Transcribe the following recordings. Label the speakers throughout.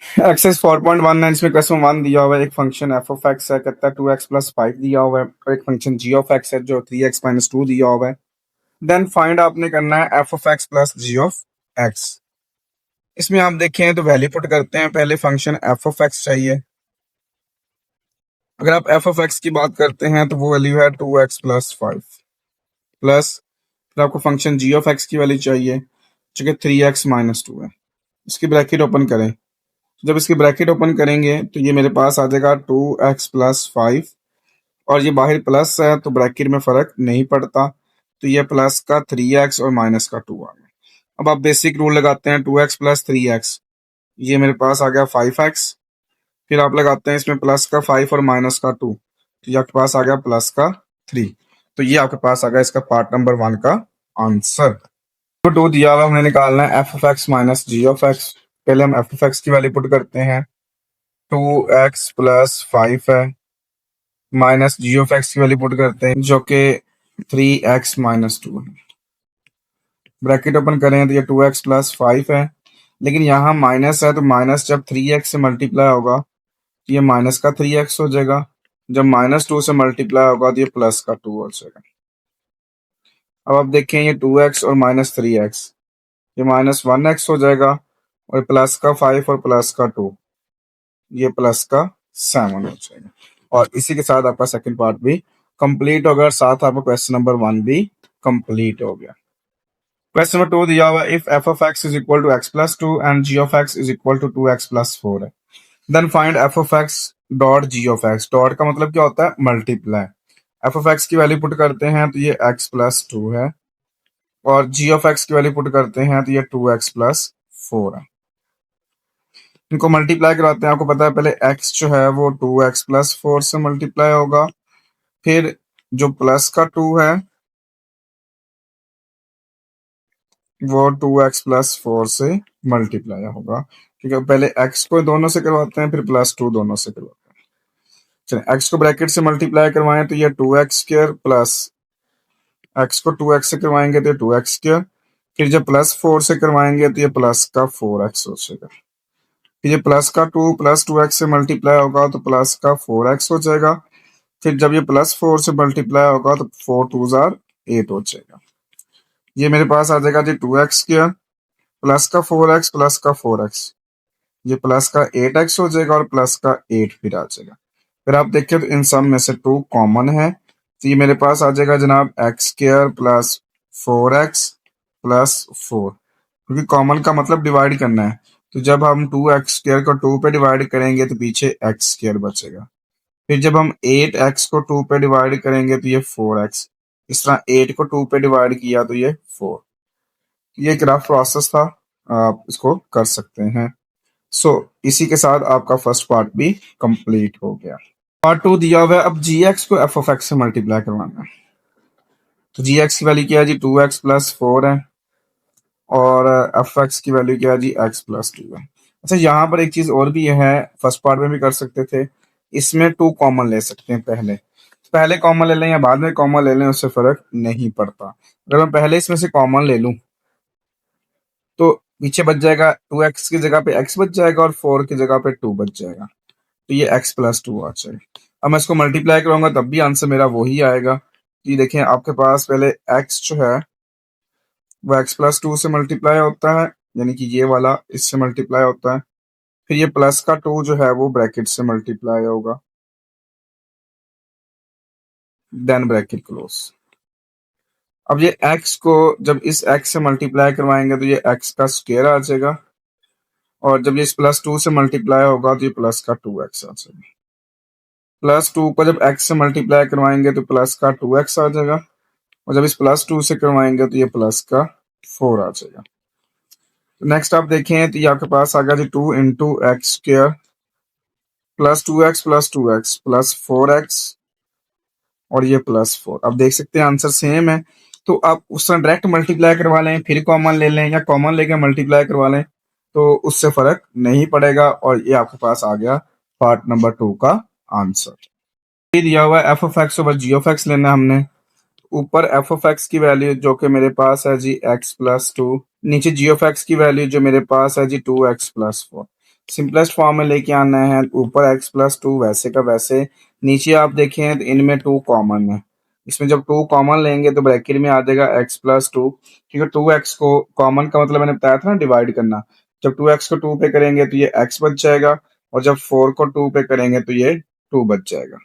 Speaker 1: Access 4.19 इसमें question 1 दिया हुआ है, एक फंक्शन एफ ऑफ एक्स है, कहता है 2x प्लस 5 दिया हुआ है, और एक फंक्शन जी ऑफ एक्स है जो 3x माइनस 2 दिया हुआ है। देन फाइंड आपने करना है F of X plus G of X. इसमें आप देखें तो वैल्यू पुट करते हैं, पहले फंक्शन एफ ऑफ एक्स चाहिए। अगर आप एफ ऑफ एक्स की बात करते हैं तो वो वैल्यू है 2x प्लस 5 प्लस, फिर आपको फंक्शन जी ऑफ एक्स की वैल्यू चाहिए जो कि 3x माइनस 2 है। इसकी ब्रैकेट ओपन करें। जब इसकी ब्रैकेट ओपन करेंगे तो ये मेरे पास आ जाएगा 2x प्लस 5, और ये बाहर प्लस है तो ब्रैकेट में फर्क नहीं पड़ता, तो ये प्लस का 3x और माइनस का 2 आ गया। अब आप बेसिक रूल लगाते हैं, 2x प्लस 3x, ये मेरे पास आ गया 5x। फिर आप लगाते हैं इसमें प्लस का 5 और माइनस का 2, तो ये आपके पास आ गया प्लस का 3। तो ये आपके पास आ गया इसका पार्ट नंबर 1 का आंसर। नंबर 2 दिया हुआ, हमने निकालना है F of X minus G of X. पहले हम एफ ऑफ एक्स की वैल्यू पुट करते हैं, 2x प्लस 5 है, माइनस जी ऑफ एक्स की वैल्यू पुट करते हैं जो कि 3x माइनस 2 है। ब्रैकेट ओपन करें तो ये 2x प्लस 5 है, लेकिन यहाँ माइनस है तो माइनस जब 3x से मल्टीप्लाई होगा तो ये माइनस का 3x हो जाएगा, जब माइनस 2 से मल्टीप्लाई होगा तो ये प्लस का 2 हो जाएगा। अब आप देखें ये 2x और माइनस 3x, ये माइनस 1x हो जाएगा, और प्लस का 5 और प्लस का 2, ये प्लस का 7 हो जाएगा। और इसी के साथ आपका सेकंड पार्ट भी कंप्लीट हो गया, साथ आपका क्वेश्चन नंबर 1 भी कंप्लीट हो गया। क्वेश्चन नंबर 2 दिया हुआ, if F of x is equal to X plus 2 and G of x is equal to 2x plus 4 है, then find F of X dot G of X. Dot का मतलब क्या होता है? मल्टीप्लाई। एफ ऑफ एक्स की value put करते हैं तो ये x प्लस 2 है, और जी ऑफ एक्स की वैल्यू पुट करते हैं तो ये 2x प्लस 4 है। इनको मल्टीप्लाई कराते हैं। आपको पता है पहले x जो है वो 2x प्लस 4 से मल्टीप्लाई होगा, फिर जो प्लस का 2 है वो 2x प्लस 4 से मल्टीप्लाई होगा, क्योंकि पहले x को दोनों से करवाते हैं फिर प्लस 2 दोनों से करवाते हैं। चलिए x को ब्रैकेट से मल्टीप्लाई करवाएं तो ये 2x स्क्वायर प्लस x को 2x से करवाएंगे तो ये 2x स्क्वायर, फिर जब प्लस 4 से करवाएंगे तो ये प्लस का 4x हो जाएगा। फिर ये प्लस का 2 प्लस 2x से मल्टीप्लाई होगा तो प्लस का 4x हो जाएगा, फिर जब ये प्लस 4 से मल्टीप्लाई होगा तो 4 2 जार 8 हो जाएगा। ये मेरे पास आ जाएगा जी 2x स्क्वायर प्लस का 4x प्लस का 4x, ये प्लस का 8x हो जाएगा, और प्लस का 8 फिर आ जाएगा। फिर आप देखिए तो इन सब में से 2 कॉमन है, तो ये मेरे पास आ जाएगा जनाब x square plus 4x plus 4, क्योंकि कॉमन का मतलब डिवाइड करना है, तो जब हम 2x स्क्वायर को 2 पे डिवाइड करेंगे तो पीछे x स्क्वायर बचेगा। फिर जब हम 8x को 2 पे डिवाइड करेंगे तो ये 4x, इस तरह 8 को 2 पे डिवाइड किया तो ये 4। ये एक रफ प्रोसेस था, आप इसको कर सकते हैं। सो इसी के साथ आपका फर्स्ट पार्ट भी कंप्लीट हो गया। पार्ट 2 दिया हुआ है, अब gx को f ऑफ x से मल्टीप्लाई करवाना है। तो gx की वैल्यू क्या है जी 2x प्लस 4 है, और एफ एक्स की वैल्यू क्या है जी x प्लस 2 है। अच्छा, यहाँ पर एक चीज और भी है, फर्स्ट पार्ट में भी कर सकते थे, इसमें 2 कॉमन ले सकते हैं। पहले कॉमन ले लें या बाद में कॉमन ले लें उससे फर्क नहीं पड़ता। अगर मैं पहले इसमें से कॉमन ले लूं तो पीछे बच जाएगा 2x की जगह पे x बच जाएगा, और 4 की जगह पे 2 बच जाएगा, तो ये x प्लस 2 आ जाएगा। अब मैं इसको मल्टीप्लाई करूंगा तब भी आंसर मेरा वही आएगा। ये देखें, आपके पास पहले x जो है वो x प्लस 2 से मल्टीप्लाई होता है, यानी कि ये वाला इससे मल्टीप्लाई होता है, फिर ये प्लस का 2 जो है वो ब्रैकेट से मल्टीप्लाई होगा, देन ब्रैकेट क्लोज। अब ये x को जब इस x से मल्टीप्लाई करवाएंगे तो ये x का स्क्वायर आ जाएगा, और जब ये इस प्लस 2 से मल्टीप्लाई होगा तो ये प्लस का 2x आ जाएगा। प्लस 2 को जब x से मल्टीप्लाई करवाएंगे तो प्लस का 2x आ जाएगा, और जब इस प्लस 2 से करवाएंगे तो ये प्लस का 4 आ जाएगा। तो नेक्स्ट आप देखें तो ये आपके पास आ गया जी 2 into x square plus 2x plus 2x plus 4x, और ये प्लस 4। अब देख सकते हैं आंसर सेम है, तो आप उस तरह डायरेक्ट मल्टीप्लाई करवा लें फिर कॉमन ले लें, या कॉमन लेके मल्टीप्लाई करवा लें, तो उससे फर्क नहीं पड़ेगा। और ये आपके पास आ गया पार्ट नंबर 2 का आंसर। ये दिया हुआ है F of x over G of X लेना है हमने। ऊपर एफ ऑफ एक्स की वैल्यू जो कि मेरे पास है जी x प्लस 2, नीचे जी ऑफ एक्स की वैल्यू जो मेरे पास है जी 2x प्लस 4। सिंपलेस्ट फॉर्म में लेके आना है। ऊपर x+2 वैसे का वैसे, नीचे आप देखें तो इनमें 2 कॉमन है। इसमें जब 2 कॉमन लेंगे तो ब्रैकेट में आ जाएगा x+2, क्योंकि 2x को कॉमन का मतलब मैंने बताया था ना डिवाइड करना। जब 2x को 2 पे करेंगे तो ये x बच जाएगा, और जब 4 को 2 पे करेंगे तो ये 2 बच जाएगा।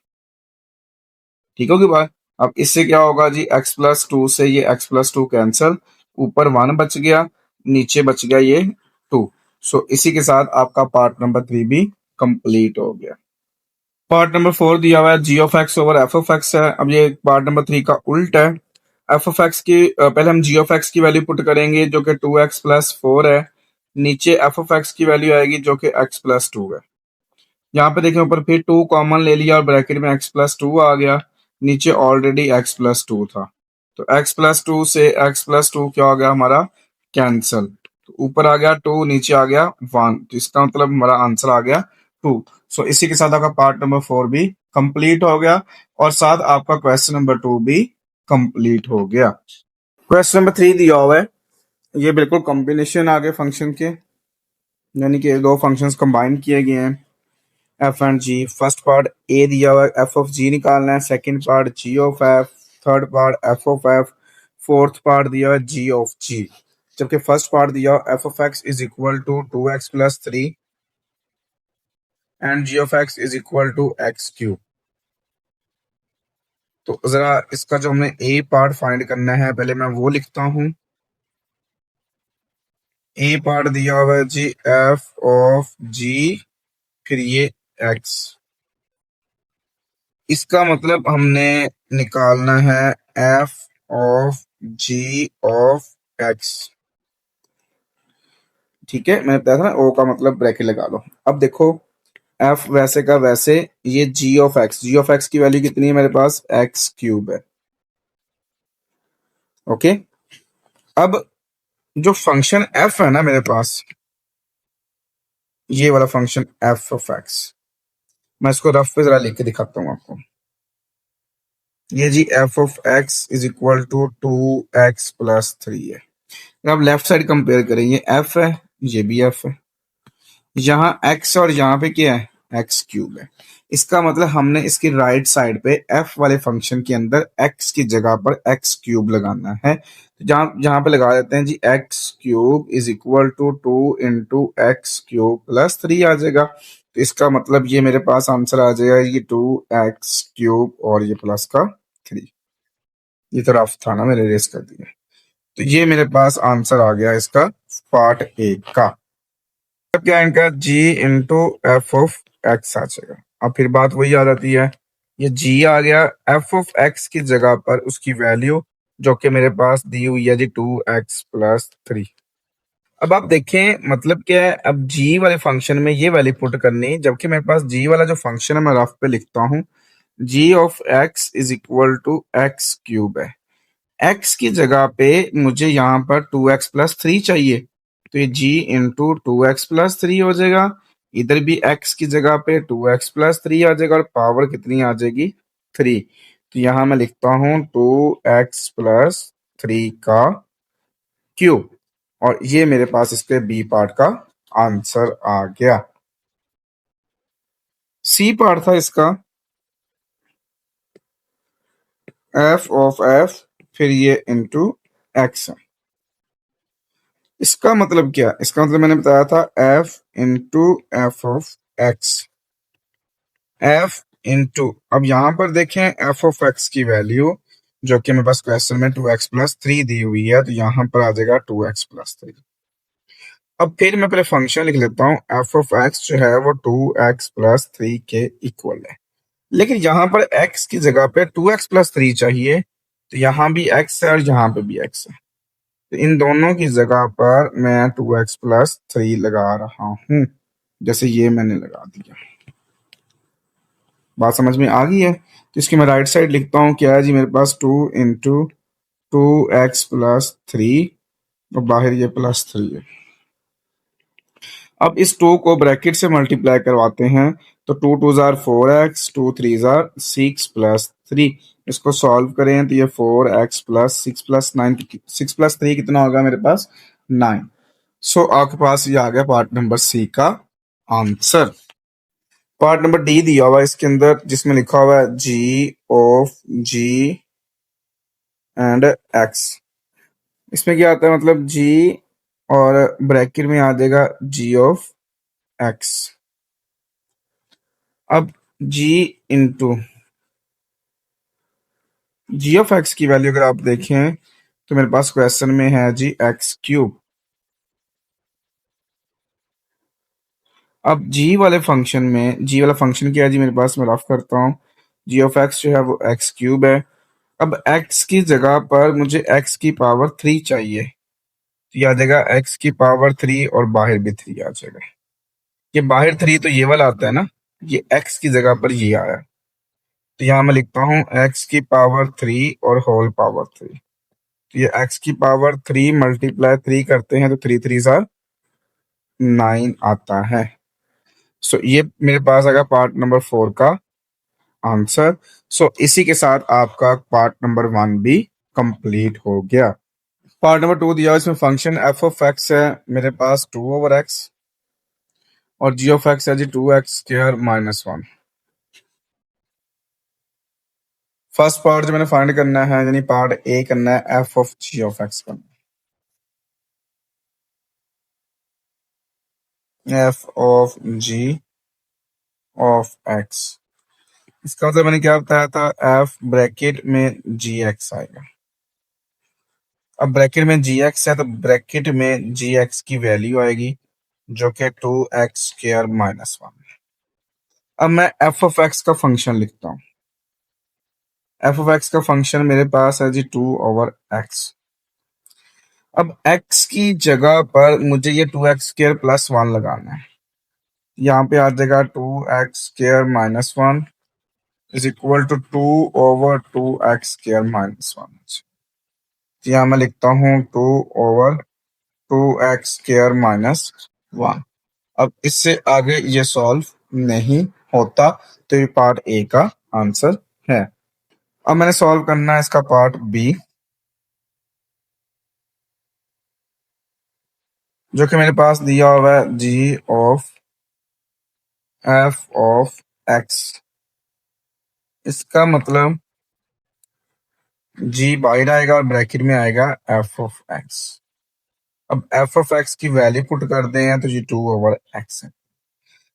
Speaker 1: ठीक होगी बात। अब इससे क्या होगा जी, x+2 से ये x+2 कैंसल, ऊपर 1 बच गया, नीचे बच गया ये 2। सो इसी के साथ आपका पार्ट नंबर 3 भी कंप्लीट हो गया। पार्ट नंबर 4 दिया हुआ है g of x over f of x है। अब ये पार्ट नंबर 3 का उल्ट है। एफ ऑफ एक्स की पहले हम जी ऑफ एक्स की वैल्यू पुट करेंगे जो कि 2x+4 है। नीचे एफ ऑफ एक्स की वैल्यू आएगी जो कि x+2 है। यहाँ पे देखें ऊपर फिर 2 कॉमन ले लिया और ब्रैकेट में x+2 आ गया, नीचे ऑलरेडी x+2 था। तो x+2 से x+2 क्या हो गया हमारा, कैंसल। तो ऊपर आ गया 2, नीचे आ गया 1, तो इसका मतलब हमारा आंसर आ गया 2। सो इसी के साथ आपका पार्ट नंबर 4 भी कंप्लीट हो गया, और साथ आपका क्वेश्चन नंबर 2 भी कंप्लीट हो गया। क्वेश्चन नंबर 3 दिया हुआ है, ये बिल्कुल कॉम्बिनेशन आ गए फंक्शन के, यानी कि दो फंक्शंस कंबाइन किए गए हैं F and G. First part A दिया हुआ है, एफ ऑफ जी निकालना है। Second part G of F, third part F of F, fourth part दिया हुआ है जी ऑफ जी। जबकि फर्स्ट पार्ट दिया हुआ F of x is equal to 2x+3 and G of x is equal to x³। तो जरा इसका जो हमने ए पार्ट फाइंड करना है, पहले मैं वो लिखता हूं। ए पार्ट दिया हुआ है जी एफ ऑफ जी, फिर ये एक्स। इसका मतलब हमने निकालना है F of ji of X. ठीक है, मैंने बताया था ना ओ का मतलब ब्रैकेट लगा लो। अब देखो एफ वैसे का वैसे, ये g of x, g of x की वैल्यू कितनी है मेरे पास, x³ है। ओके, अब जो फंक्शन एफ है ना मेरे पास, ये वाला फंक्शन एफ ऑफ एक्स, मैं इसको रफ पे जरा लिख के दिखाता हूँ आपको। ये g f of x is equal to 2x+3 है। अब लेफ्ट साइड कंपेयर करें, ये एफ है, ये भी एफ है, यहाँ x और यहाँ पे क्या है, x³ है। इसका मतलब हमने इसकी राइट साइड पे f वाले फंक्शन के अंदर x की जगह पर x³ लगाना है। तो जहाँ जहाँ पे लगा देते हैं G, x³ is equal to 2 × x³ + 3 आ जाएगा। तो इसका मतलब ये मेरे पास आंसर आ जाएगा ये 2x³ और ये प्लस का 3। ये तो रफ था ना, मैंने रेस कर दिया। तो ये मेरे पास आंसर आ गया इसका पार्ट ए का। अब क्या इनका g into f of x आ जाएगा। अब फिर बात वही आ जाती है, ये g आ गया, एफ ऑफ एक्स की जगह पर उसकी वैल्यू जो कि मेरे पास दी हुई है जी 2x+3। अब आप देखें मतलब क्या है, अब g वाले फंक्शन में ये वैल्यू पुट करनी, जबकि मेरे पास g वाला जो फंक्शन है मैं रफ पे लिखता हूँ, g of x is equal to x³ है। x की जगह पे मुझे यहाँ पर 2x+3 चाहिए, तो ये g इंटू 2x+3 हो जाएगा। इधर भी x की जगह पे 2x+3 आ जाएगा, और पावर कितनी आ जाएगी, 3। तो यहाँ मैं लिखता हूँ 2x+3 का क्यूब, और ये मेरे पास इसके बी पार्ट का आंसर आ गया। सी पार्ट था इसका एफ ऑफ एफ, फिर ये इंटू एक्स। इसका मतलब क्या, इसका मतलब मैंने बताया था F into f of x, F into, अब यहां पर देखें एफ ऑफ एक्स की वैल्यू जो कि मेरे पास क्वेश्चन में 2x+3 दी हुई है, तो यहां पर आ जाएगा 2x+3। अब फिर मैं पहले फंक्शन लिख लेता हूँ, एफ ऑफ एक्स जो है वो 2x+3 के इक्वल है। लेकिन यहाँ पर x की जगह पे 2x+3 चाहिए, तो यहाँ भी x है और यहाँ पे भी x है। तो इन दोनों की जगह पर मैं 2x+3 लगा रहा हूं, जैसे ये मैंने लगा दिया। बात समझ में आ गई है। तो इसकी मैं राइट साइड लिखता हूँ, क्या है जी मेरे पास 2 × 2x+3, और बाहर ये +3 है। अब इस 2 को ब्रैकेट से मल्टीप्लाई करवाते हैं, तो 2 2 जार 4x, 2 3 जार 6 + 3। इसको सॉल्व करें तो ये 4x + 6 + 9, 6 + 3 कितना होगा मेरे पास, 9। सो आपके पास ये आ गया पार्ट नंबर सी का आंसर। पार्ट नंबर डी दिया हुआ है इसके अंदर, जिसमें लिखा हुआ है g of ji and x. इसमें क्या आता है, मतलब जी और ब्रैकेट में आ जाएगा जी ऑफ एक्स। अब G into ji of x की वैल्यू अगर आप देखें तो मेरे पास क्वेश्चन में है जी एक्स क्यूब। अब जी वाले फंक्शन में, जी वाला फंक्शन क्या है जी मेरे पास, मैं रफ करता हूँ। जी ऑफ एक्स जो है वो एक्स क्यूब है। अब एक्स की जगह पर मुझे एक्स की पावर 3 चाहिए, तो ये आ जाएगा एक्स की पावर 3 और बाहर भी 3 आ जाएगा। ये बाहर 3 तो ये वाला आता है ना, ये एक्स की जगह पर ये आया, तो यहाँ मैं लिखता हूँ एक्स की पावर 3 और होल पावर 3। तो ये एक्स की पावर 3 मल्टीप्लाई 3 करते हैं तो 3 3 जार 9 आता है। सो ये मेरे पास आएगा पार्ट नंबर 4 का आंसर। सो इसी के साथ आपका पार्ट नंबर 1 भी कंप्लीट हो गया। पार्ट नंबर 2 दिया, इसमें फंक्शन एफ ऑफ एक्स है मेरे पास 2 ओवर एक्स, और जी ऑफ एक्स है जी 2x square minus 1। First part जो मैंने फाइंड करना है, यानी पार्ट ए करना है, F of ji of X करना है, F of ji of X. इसका मतलब मैंने क्या बताया था, एफ ब्रैकेट में जी एक्स आएगा। अब ब्रैकेट में जी एक्स है तो ब्रैकेट में जी एक्स की वैल्यू आएगी जो कि 2x स्क्वायर माइनस 1। अब मैं एफ ऑफ एक्स का फंक्शन लिखता हूँ। एफ ऑफ एक्स का फंक्शन मेरे पास है जी 2/x। अब x की जगह पर मुझे ये 2x स्क्वायर प्लस 1 लगाना है। यहाँ पे आ जाएगा 2x square minus 1 is equal to 2/2x square minus 1। यहाँ मैं लिखता हूँ 2/2x स्क्वायर माइनस 1। अब इससे आगे ये सॉल्व नहीं होता, तो ये पार्ट ए का आंसर है। अब मैंने सॉल्व करना है इसका पार्ट बी, जो कि मेरे पास दिया हुआ है g of F of X. इसका मतलब जी बाहर आएगा और ब्रैकेट में आएगा एफ ऑफ एक्स। अब एफ ऑफ एक्स की वैल्यू पुट कर दें तो जी 2/x है।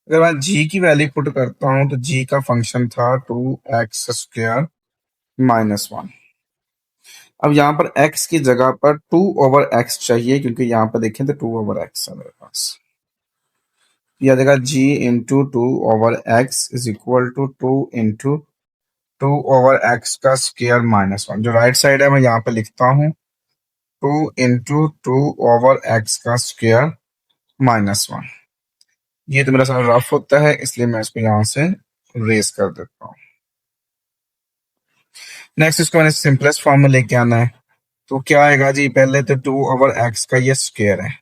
Speaker 1: अगर मैं जी की वैल्यू पुट करता हूं तो जी का फंक्शन था 2x स्क्वायर माइनस 1। अब यहाँ पर x की जगह पर 2/x चाहिए, क्योंकि यहाँ पर देखें तो 2/x है मेरे पास। यह आ जाएगा g into 2/x is equal to 2 का स्क्वायर माइनस 1। जो राइट साइड है मैं यहाँ पे लिखता हूँ 2 का स्क्वायर माइनस 1। ये तो मेरा सारा रफ होता है, इसलिए मैं इसको यहाँ से रेस कर देता हूँ। नेक्स्ट इसको मैंने सिंपलेस्ट फॉर्म में लेके आना है, तो क्या आएगा जी, पहले तो 2/x का ये स्क्वायर है।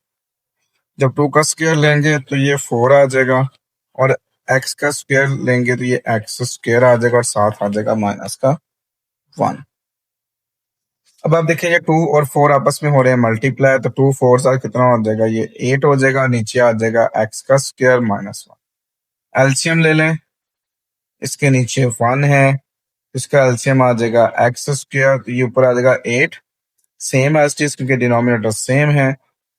Speaker 1: जब 2 का स्क्वायर लेंगे तो ये 4 आ जाएगा, और x का स्क्वायर लेंगे तो ये x स्क्वायर आ जाएगा, और साथ आ जाएगा माइनस का 1। अब आप देखेंगे 2 और 4 आपस में हो रहे हैं मल्टीप्लाई, तो 2 4 साथ कितना हो जाएगा, ये 8 हो जाएगा। नीचे आ जाएगा x का स्क्वायर माइनस 1। एलसीएम ले लें, इसके नीचे 1 है, इसका एलसीएम आ जाएगा एक्स स्क्वायर, तो ये ऊपर आ जाएगा 8 सेम एज इट, क्योंकि डिनोमिनेटर सेम है।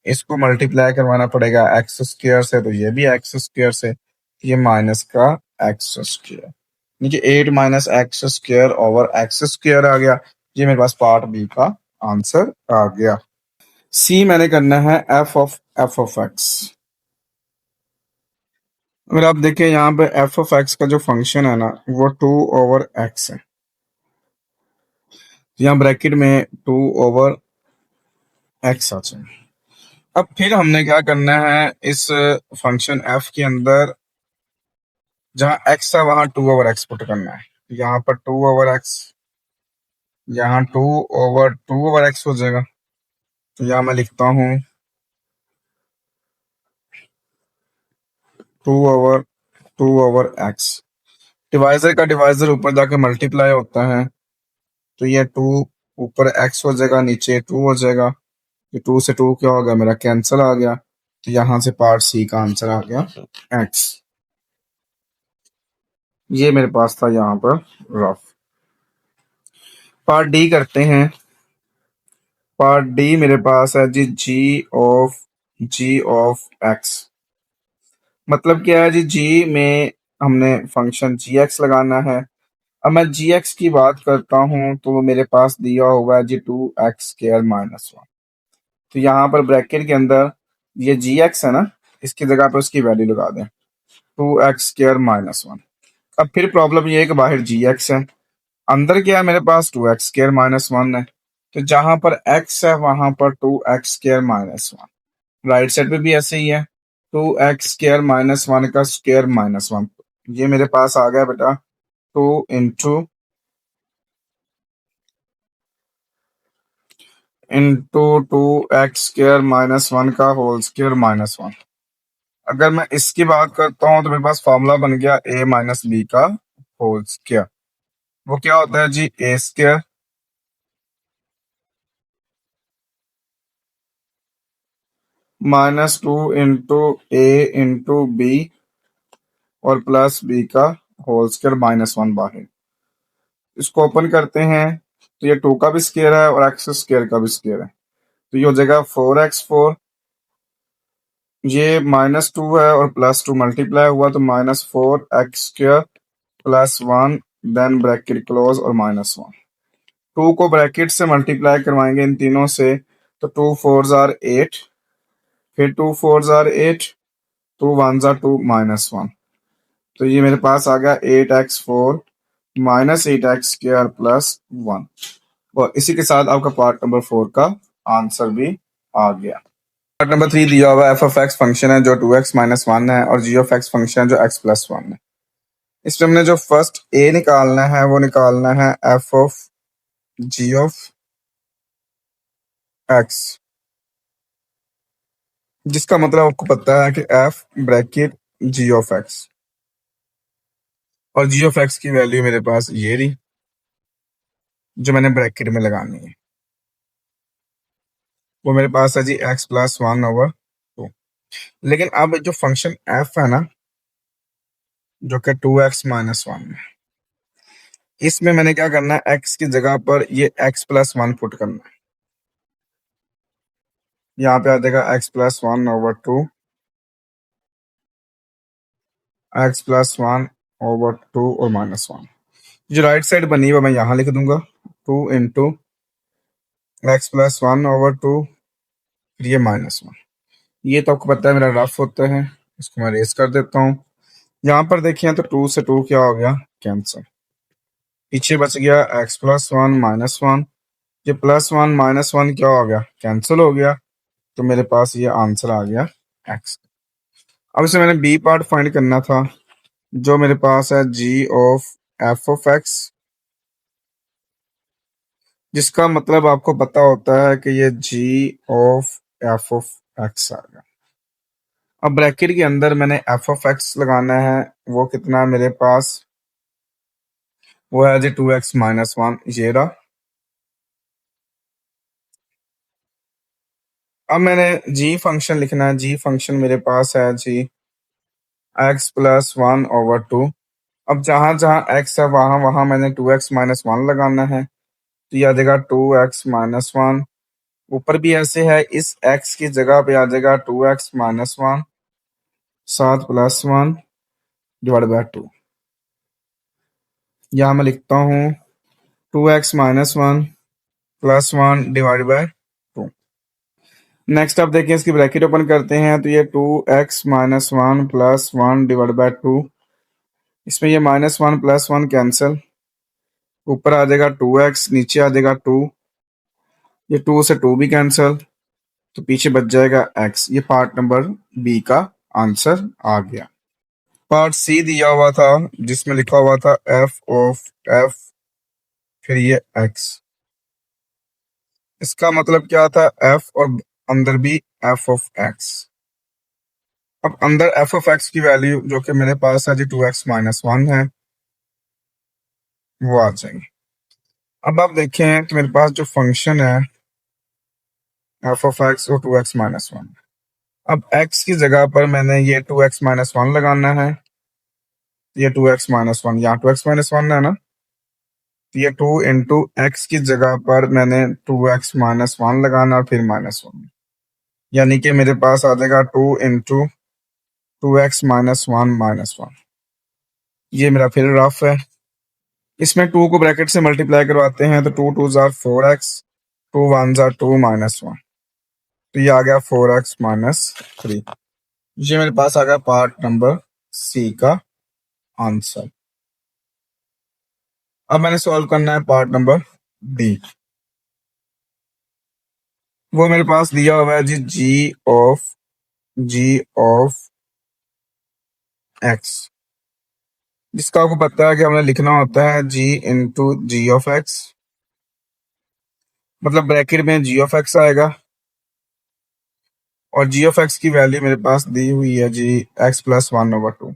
Speaker 1: इसको मल्टीप्लाई करवाना पड़ेगा एक्स स्क्वायर से, तो ये भी एक्स स्क्वायर से, ये माइनस का एक्स स्क्वायर, नीचे 8 minus x square over x square आ गया। ये मेरे पास पार्ट बी का आंसर आ गया। सी मैंने करना है एफ ऑफ एक्स। अगर आप देखें यहाँ पे एफ ऑफ एक्स का जो फंक्शन है ना, वो 2/x है। यहाँ ब्रैकेट में 2/x आ जाए। अब फिर हमने क्या करना है, इस फंक्शन एफ के अंदर जहां x है वहां 2/x पुट करना है। यहाँ पर 2/x, यहाँ 2/x हो जाएगा। तो यहाँ मैं लिखता हूँ 2/x। डिवाइजर का डिवाइजर ऊपर जाके मल्टीप्लाई होता है, तो ये 2 ऊपर x हो जाएगा, नीचे 2 हो जाएगा। ये 2 से 2 क्या हो गया, मेरा कैंसिल आ गया। तो यहां से पार्ट सी का आंसर आ गया एक्स। ये मेरे पास था यहाँ पर रफ। पार्ट डी करते हैं। पार्ट डी मेरे पास है जी जी ऑफ एक्स। मतलब क्या है जी, जी में हमने फंक्शन जी एक्स लगाना है। अब मैं जी एक्स की बात करता हूं तो वो मेरे पास दिया हुआ है जी 2x² - 1। तो यहाँ पर ब्रैकेट के अंदर ये जी एक्स है ना, इसकी जगह पे उसकी वैल्यू लगा दें 2x² - 1। अब फिर प्रॉब्लम ये है कि बाहर जी एक्स है, अंदर क्या है मेरे पास 2x² - 1 है। तो जहां पर x है वहां पर 2x² - 1। राइट साइड पे भी ऐसे ही है, 2x² - 1 का स्क्वायर -1। ये मेरे पास आ गया बेटा 2 इंटू 2x² - 1 का होल स्क्वायर -1। अगर मैं इसकी बात करता हूँ तो मेरे पास फॉर्मूला बन गया a - b का होल स्क्वायर। वो क्या होता है जी, a² -2 into a into b और प्लस b का होल स्क्वायर -1 बाहर। इसको ओपन करते हैं तो ये 2 का भी स्क्वायर है और एक्स स्क्वायर का भी स्क्वायर है। तो ये हो जाएगा 4x4। ये -2 है और +2 मल्टीप्लाई हुआ तो -4x² +1 देन ब्रैकेट क्लोज और -1। 2 को ब्रैकेट से मल्टीप्लाई करवाएंगे इन तीनों से तो 2 4 जार 8, फिर 2 4 जार 8, 2 1 जार 2 -1। तो ये मेरे पास आ गया 8x4 -8x² +1। और इसी के साथ आपका पार्ट नंबर 4 का आंसर भी आ गया। पार्ट नंबर 3 दिया हुआ f(x) फंक्शन है जो 2x - 1 है और g(x) फंक्शन है जो x+1 है। इसमें हमने जो फर्स्ट a निकालना है वो निकालना है f(g)(x), जिसका मतलब आपको पता है कि f ब्रैकेट g(x) और g(x) की वैल्यू मेरे पास ये रही जो मैंने ब्रैकेट में लगानी है। वो मेरे पास है जी x+1/2। लेकिन अब जो फंक्शन f है ना, जो कि 2x - 1 है, इसमें मैंने क्या करना है, x की जगह पर ये x+1 पुट करना है। यहाँ पे आ जाएगा x+1/2, x+1/2 और -1। जो राइट साइड बनी है मैं यहाँ लिख दूंगा 2 इंटू x+1/2, फिर ये -1। ये तो आपको पता है मेरा रफ होता है, इसको मैं रेस कर देता हूँ। यहाँ पर देखिए तो 2 से 2 क्या हो गया, कैंसिल। पीछे बच गया x+1 -1। ये +1 -1 क्या हो गया, कैंसिल हो गया। तो मेरे पास ये आंसर आ गया x। अब इसे मैंने बी पार्ट फाइंड करना था जो मेरे पास है g(f(x), जिसका मतलब आपको पता होता है कि ये g(f(x) आ गया। अब ब्रैकेट के अंदर मैंने f(x) लगाना है, वो कितना है मेरे पास, वो है जी 2x - 1 ये रहा। अब मैंने g फंक्शन लिखना है, g फंक्शन मेरे पास है जी x+1/2। अब जहां जहां x है वहां वहां मैंने 2x - 1 लगाना है, तो ये आ जाएगा 2x - 1। ऊपर भी ऐसे है, इस x की जगह पे आ जाएगा 2x - 1 साथ +1 डिवाइड बाय 2। यहाँ मैं लिखता हूँ 2x - 1 +1 डिवाइड बाय 2। नेक्स्ट आप देखिए, इसकी ब्रैकेट ओपन करते हैं तो ये 2x - 1 +1 डिवाइड बाय 2। इसमें ये -1 +1 कैंसिल, ऊपर आ जाएगा 2x, नीचे आ जाएगा 2, ये 2 से 2 भी कैंसिल, तो पीछे बच जाएगा x। ये पार्ट नंबर बी का आंसर आ गया। पार्ट सी दिया हुआ था जिसमें लिखा हुआ था f(f), फिर ये x। इसका मतलब क्या था, f और अंदर भी f(x). अब अंदर f(x) की वैल्यू जो कि मेरे पास है जी 2x - 1 है, वो आ जाएगी। अब आप देखें तो मेरे पास जो फंक्शन है f(x) वो 2x - 1। अब x की जगह पर मैंने ये 2x माइनस वन लगाना है, ये 2x माइनस वन, यहाँ 2x माइनस वन है ना, तो ये 2 इंटू एक्स की जगह पर मैंने 2x माइनस वन लगाना और फिर माइनस वन, यानी कि मेरे पास आ जाएगा 2 into 2x minus one minus one. ये मेरा फिर रफ है। इसमें 2 को ब्रैकेट से मल्टीप्लाई करवाते हैं तो 2 2 jar 4x, 2 1 jar 2 minus one, तो ये आ गया 4x माइनस 3। ये मेरे पास आ गया पार्ट नंबर सी का आंसर। अब मैंने सॉल्व करना है पार्ट नंबर डी। वो मेरे पास दिया हुआ है जी जी ऑफ एक्स, जिसका आपको पता है कि हमने लिखना होता है जी इंटू जी ऑफ एक्स, मतलब ब्रैकेट में जी ऑफ एक्स आएगा और जी ऑफ एक्स की वैल्यू मेरे पास दी हुई है जी एक्स प्लस 1/2।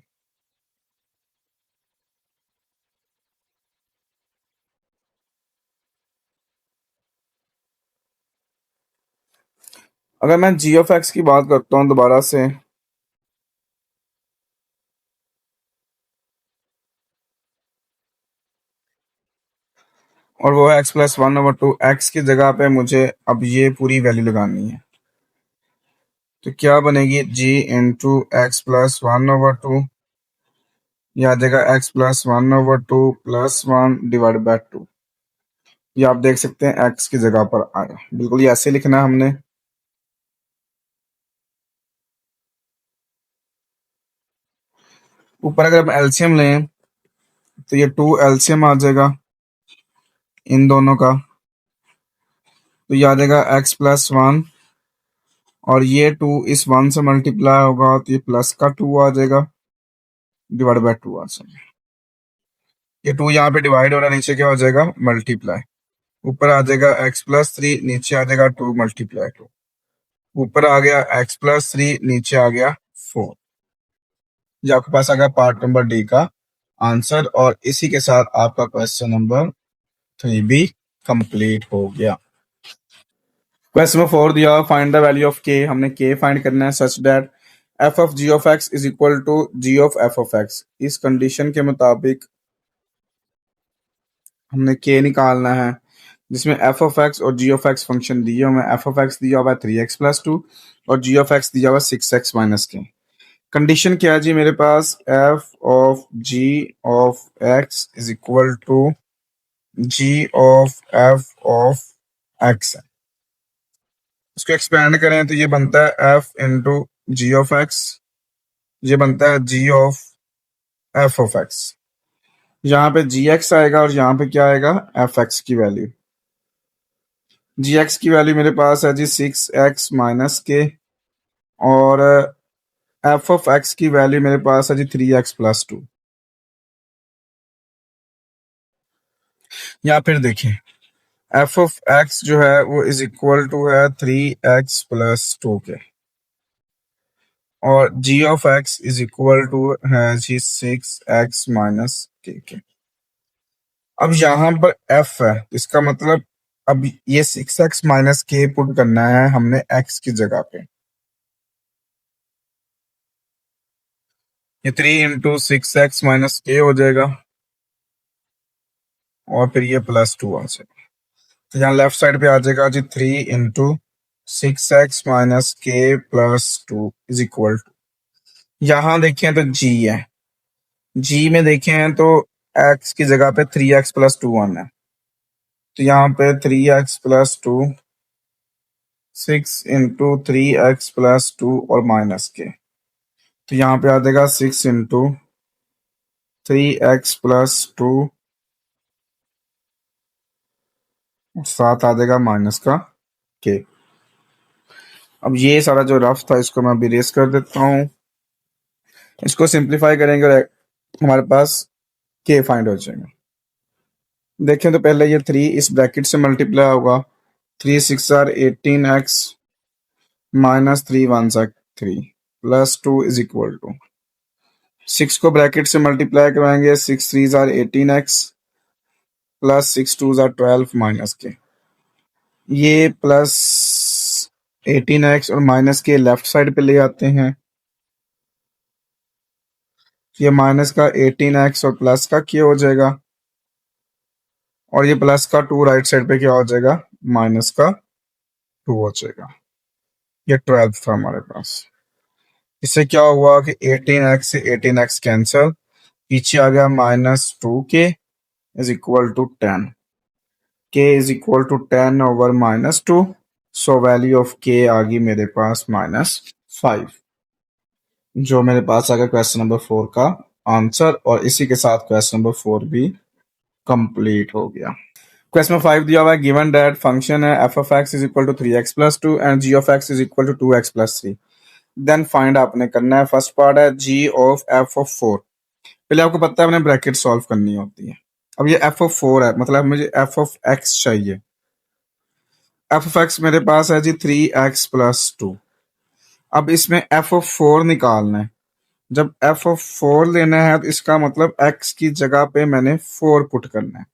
Speaker 1: अगर मैं जी ऑफ एक्स की बात करता हूँ दोबारा से, और वो है एक्स प्लस 1/2, एक्स की जगह पे मुझे अब ये पूरी वैल्यू लगानी है, तो क्या बनेगी जी इंटू एक्स प्लस 1/2, ये आ जाएगा x plus 1/2 plus 1 divide by 2। ये आप देख सकते हैं एक्स की जगह पर आया, बिल्कुल ये ऐसे लिखना है हमने। ऊपर अगर हम एलसीएम लें तो ये 2 एलसीएम आ जाएगा इन दोनों का, तो ये आ जाएगा एक्स प्लस 1 और ये 2 इस 1 से मल्टीप्लाई होगा तो ये प्लस का 2 आ जाएगा डिवाइड बाय 2 आ जाएगा। ये 2 यहाँ पे डिवाइड हो रहा है, नीचे क्या हो जाएगा मल्टीप्लाई, ऊपर आ जाएगा एक्स प्लस 3, नीचे आ जाएगा 2 मल्टीप्लाई 2, ऊपर आ गया एक्स प्लस 3, नीचे आ गया 4। ये आपके पास आ गया पार्ट नंबर डी का आंसर, और इसी के साथ आपका क्वेश्चन नंबर 3 भी कंप्लीट हो गया। क्वेश्चन नंबर 4 दिया, फाइंड द वैल्यू ऑफ के, हमने के फाइंड करना है such that F of ji of x is equal to ji of F of X. इस कंडीशन के मुताबिक हमने के निकालना है जिसमें एफ ऑफ एक्स और जी ऑफ एक्स फंक्शन दिए हुए हैं। एफ ऑफ एक्स दिया हुआ है 3x प्लस 2 और जी ऑफ एक्स दिया हुआ है 6x माइनस के। कंडीशन क्या है जी मेरे पास, f of ji of x is equal to ji of F of x है। इसको एक्सपेंड करें तो ये बनता है f into ji of x, ये बनता है g of F of x. यहाँ पे जी एक्स आएगा और यहाँ पे क्या आएगा एफ एक्स की वैल्यू। जी एक्स की वैल्यू मेरे पास है जी 6x माइनस के, और एफ ऑफ एक्स की वैल्यू मेरे पास है जी 3x प्लस 2। या फिर देखिए एफ ऑफ एक्स जो है वो इज इक्वल टू है 3x प्लस 2 के, और G of x is equal to है जी 6x माइनस के। अब यहाँ पर f है, इसका मतलब अब ये 6x माइनस के पुट करना है हमने x की जगह पे। ये 3 इंटू 6x माइनस के हो जाएगा और फिर ये प्लस 2 आ जाएगा, तो यहाँ लेफ्ट साइड पे आ जाएगा जी 3 इंटू 6x माइनस के प्लस 2 इज इक्वल टू, यहाँ देखें तो g है, g में देखें तो x की जगह पे 3x प्लस 2 आना है, तो यहाँ पे 3x plus 2, 6 into 3x plus 2 और माइनस के, तो यहाँ पे आ जाएगा 6 इंटू 3x प्लस 2, साथ आ जाएगा माइनस का के। अब ये सारा जो रफ था इसको मैं अभी रेस कर देता हूँ, इसको सिंप्लीफाई करेंगे और हमारे पास के फाइंड हो जाएगा। देखें तो पहले ये 3 इस ब्रैकेट से मल्टीप्लाई होगा, 3 6 आर 18x माइनस 3 1 सा 3 प्लस 2 इज इक्वल टू 6 को ब्रैकेट से मल्टीप्लाई करवाएंगे, 6 3 are 18x plus 6 2 are 12 minus के, ये प्लस 18x और माइनस के लेफ्ट साइड पे ले आते हैं, ये माइनस का 18x और प्लस का क्या हो जाएगा, और ये प्लस का 2 राइट साइड पे क्या हो जाएगा, माइनस का 2 हो जाएगा। ये 12 था हमारे पास। इससे क्या हुआ कि 18x से 18x कैंसिल, पीछे आ गया -2k is equal to 10, k is equal to 10 over -2, so value of k आ गई मेरे पास -5, जो मेरे पास आ गया क्वेश्चन नंबर 4 का आंसर। और इसी के साथ क्वेश्चन नंबर 4 भी कंप्लीट हो गया। क्वेश्चन 5 दिया हुआ है, गिवन दैट फंक्शन है f of x is equal to 3x plus 2 and g of x is equal to 2x plus 3, then find आपने करना है। फर्स्ट पार्ट है g of f of 4। पहले आपको पता है अपने ब्रैकेट सॉल्व करनी होती है। अब ये f of 4 है, मतलब मुझे f of x चाहिए। f of x मेरे पास है जी 3x प्लस 2। अब इसमें f of 4 निकालना है। जब f of 4 लेना है तो इसका मतलब x की जगह पे मैंने 4 पुट करना है,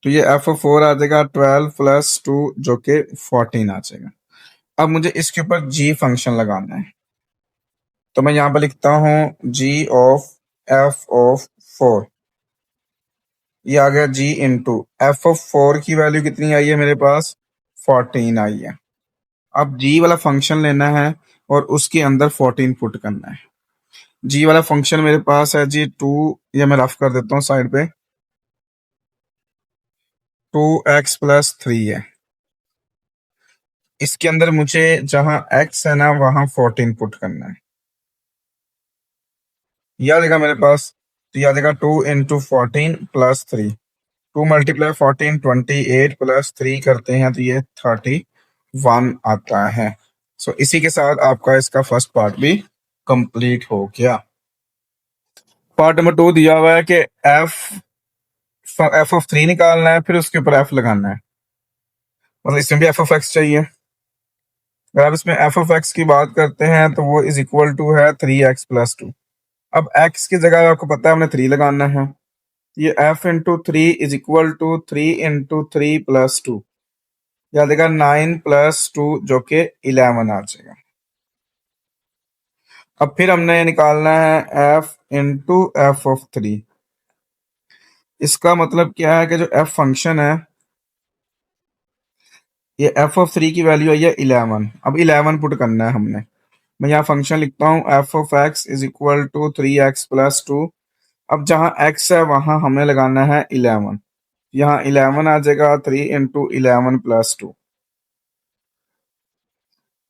Speaker 1: तो ये f of 4 आ जाएगा 12 प्लस 2 जो कि 14 आ जाएगा। अब मुझे इसके ऊपर g फंक्शन लगाना है, तो मैं यहाँ पर लिखता हूँ g ऑफ f ऑफ 4, ये आ गया g इंटू f ऑफ 4 की वैल्यू कितनी आई है मेरे पास, 14 आई है। अब g वाला फंक्शन लेना है और उसके अंदर 14 पुट करना है। g वाला फंक्शन मेरे पास है जी 2, ये मैं रफ कर देता हूँ साइड पे, 2x प्लस 3 है। इसके अंदर मुझे जहां x है ना वहां 14 पुट करना है। यह देगा मेरे पास, तो यह देगा 2 इंटू 14 प्लस 3, 2 मल्टीप्लाई 14 28 प्लस 3 करते हैं तो ये 31 आता है। सो इसी के साथ आपका इसका फर्स्ट पार्ट भी कंप्लीट हो गया। पार्ट नंबर 2 दिया हुआ है कि f ऑफ 3 निकालना है, फिर उसके ऊपर f लगाना है, मतलब इसमें भी f ऑफ x चाहिए। अगर आप इसमें f ऑफ x की बात करते हैं तो वो इज इक्वल टू है 3x प्लस 2। अब x की जगह आपको पता है हमने 3 लगाना है, ये f into 3 is equal to 3 into 3 plus 2, याद देगा 9 प्लस 2 जो कि 11 आ जाएगा। अब फिर हमने निकालना है f इंटू एफ ऑफ 3। इसका मतलब क्या है कि जो f फंक्शन है, ये f ऑफ 3 की वैल्यू आई है 11। अब 11 पुट करना है हमने। मैं यहाँ फंक्शन लिखता हूँ f of x is equal to 3x plus 2। अब जहाँ x है वहां हमने लगाना है 11, यहाँ 11 आ जाएगा 3 इंटू 11 प्लस 2,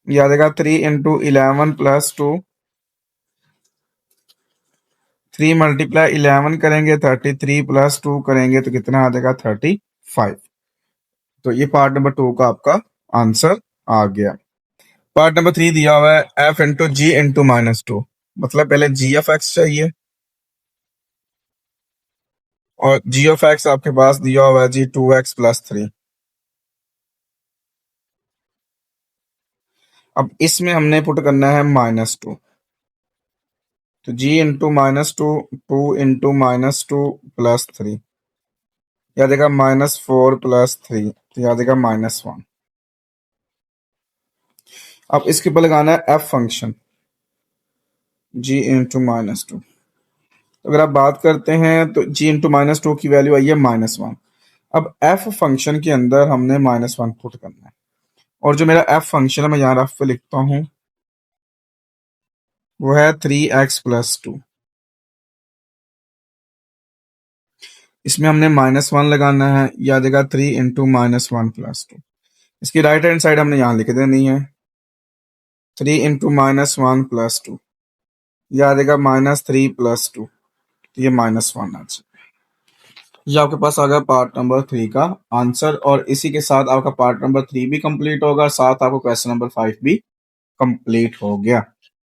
Speaker 1: यह आ जाएगा 3 इंटू 11 प्लस 2, 3 मल्टीप्लाई 11 करेंगे 33 प्लस 2 करेंगे तो कितना आ जाएगा 35। तो ये पार्ट नंबर 2 का आपका आंसर आ गया। पार्ट नंबर 3 दिया हुआ है f इंटू जी इंटू -2, मतलब पहले g ऑफ x चाहिए और g ऑफ x आपके पास दिया हुआ है जी 2x प्लस 3। अब इसमें हमने पुट करना है -2, तो g इंटू -2, 2 इंटू -2 प्लस 3, याद देगा -4 प्लस 3, तो याद देगा -1। अब इसके ऊपर लगाना है f फंक्शन g इंटू -2। अगर आप बात करते हैं तो g इंटू -2 की वैल्यू आई है -1। अब f फंक्शन के अंदर हमने -1 पुट करना है, और जो मेरा f फंक्शन है मैं यहाँ रफ पे लिखता हूँ, वो है 3x प्लस 2। इसमें हमने -1 लगाना है, याद देगा 3 इंटू -1 प्लस 2। इसकी राइट हैंड साइड हमने यहाँ लिख देनी है, 3 इंटू -1 प्लस 2, याद देगा -3 प्लस 2, तो ये -1 आ जाए। ये आपके पास आ गया पार्ट नंबर 3 का आंसर, और इसी के साथ आपका पार्ट नंबर 3 भी कंप्लीट होगा, साथ आपको क्वेश्चन नंबर 5 भी कंप्लीट हो गया।